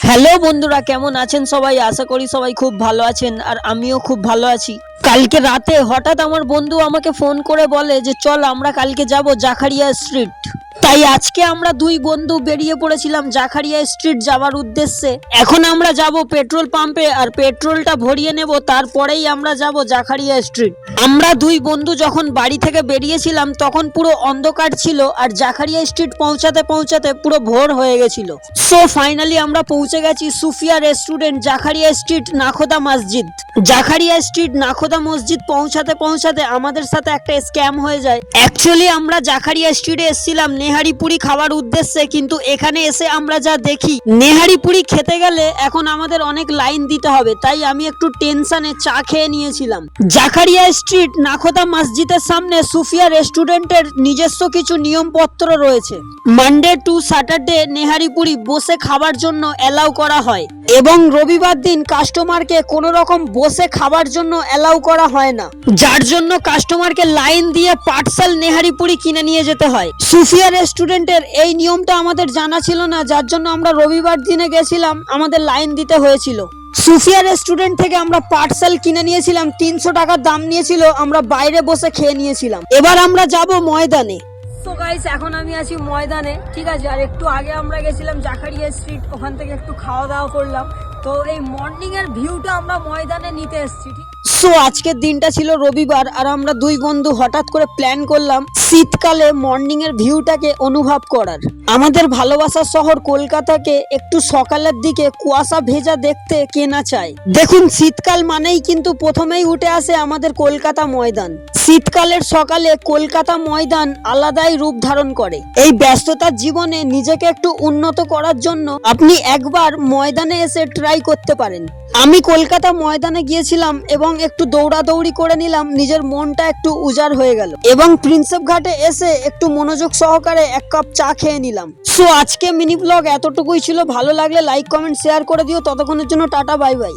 Hello বন্ধুরা, কেমন আছেন সবাই? আশা করি সবাই খুব ভালো আছেন আর আমিও খুব ভালো আছি। কালকে রাতে হঠাৎ আমার বন্ধু আমাকে ফোন করে বলে যে চল আমরা কালকে যাব জাকারিয়া স্ট্রিট। তাই আজকে আমরা দুই বন্ধু বেরিয়ে পড়েছিলাম জাকারিয়া স্ট্রিট যাওয়ার উদ্দেশ্যে। এখন আমরা যাব পেট্রোল পাম্পে আর পেট্রোলটা ভরিয়ে নেব, তারপরেই আমরা যাব জাকারিয়া স্ট্রিট। আমরা দুই বন্ধু যখন বাড়ি থেকে বেরিয়েছিলাম তখন পুরো অন্ধকার ছিল আর জাকারিয়া স্ট্রিট পৌঁছাতে পৌঁছাতে পুরো ভোর হয়ে গেছিল। সো ফাইনালি আমরা পৌঁছে গেছি সুফিয়া রেস্টুরেন্ট, জাকারিয়া স্ট্রিট, নাখোদা মসজিদ। জাকারিয়া স্ট্রিট নাখোদা মসজিদ পৌঁছাতে পৌঁছাতে আমাদের সাথে একটা স্ক্যাম হয়ে যায়। অ্যাকচুয়ালি আমরা জাকারিয়া স্ট্রিটে এসেছিলাম নেহারি পুরি খাওয়ার উদ্দেশ্যে, কিন্তু এখানে এসে আমরা যা দেখি নেহারি পুরি খেতে গেলে এখন আমাদের অনেক লাইন দিতে হবে, তাই আমি একটু টেনশনে চা খেয়ে নিয়েছিলাম। জাকারিয়া স্ট্রিট নাখোদা মসজিদের সামনে সুফিয়া রেস্টুরেন্টের নিজস্ব কিছু নিয়মপত্র রয়েছে। Monday to Saturday nihari Puri বসে খাবার জন্য অ্যালাউ করা হয় এবং রবিবার দিন কাস্টমারকে কোনো রকম বসে খাবার জন্য অ্যালাউ করা হয় না, যার জন্য কাস্টমারকে লাইন দিয়ে পার্সেল নেহারি পুরি কিনে নিয়ে যেতে হয়। সুফিয়া রেস্টুরেন্টের এই নিয়মটা আমাদের জানা ছিল না, যার জন্য আমরা রবিবার দিনে গেছিলাম, আমাদের লাইন দিতে হয়েছিল। সুফিয়া রেস্টুরেন্ট থেকে আমরা পার্সেল কিনে নিয়েছিলাম, 300 টাকার দাম নিয়েছিল, আমরা বাইরে বসে খেয়ে নিয়েছিলাম। এবার আমরা যাব ময়দানে। তো গাইস, এখন আমি আছি ময়দানে, ঠিক আছে। আর একটু আগে আমরা গেছিলাম জাকারিয়া স্ট্রিট, ওখান থেকে একটু খাওয়া দাওয়া করলাম। তো এই মর্নিং এর ভিউটা আমরা ময়দানে নিতে এসেছি, ঠিক। সো আজকের দিনটা ছিল রবিবার আর আমরা দুই বন্ধু হঠাৎ করে প্ল্যান করলাম শীতকালে মর্নিং এর ভিউটাকে অনুভব করার। আমাদের ভালোবাসার শহর কলকাতাকে একটু সকালের দিকে কুয়াশা ভেজা দেখতে কে না চায়। দেখুন, শীতকাল মানেই কিন্তু প্রথমেই উঠে আসে আমাদের কলকাতা ময়দান। শীতকালের সকালে কলকাতা ময়দান আলাদাই রূপ ধারণ করে। এই ব্যস্ততার জীবনে নিজেকে একটু উন্নত করার জন্য আপনি একবার ময়দানে এসে ট্রাই করতে পারেন। আমি কলকাতা ময়দানে গিয়েছিলাম এবং একটু দৌড়াদৌড়ি করে নিলাম, নিজের মনটা একটু উজাড় হয়ে গেল এবং প্রিন্সেপ ঘাটে এসে একটু মনোযোগ সহকারে এক কাপ চা খেয়ে নিলাম। সো আজকে মিনি ব্লগ এতটুকুই ছিল। ভালো লাগলে লাইক কমেন্ট শেয়ার করে দিও। ততক্ষণের জন্য টাটা, বাই বাই।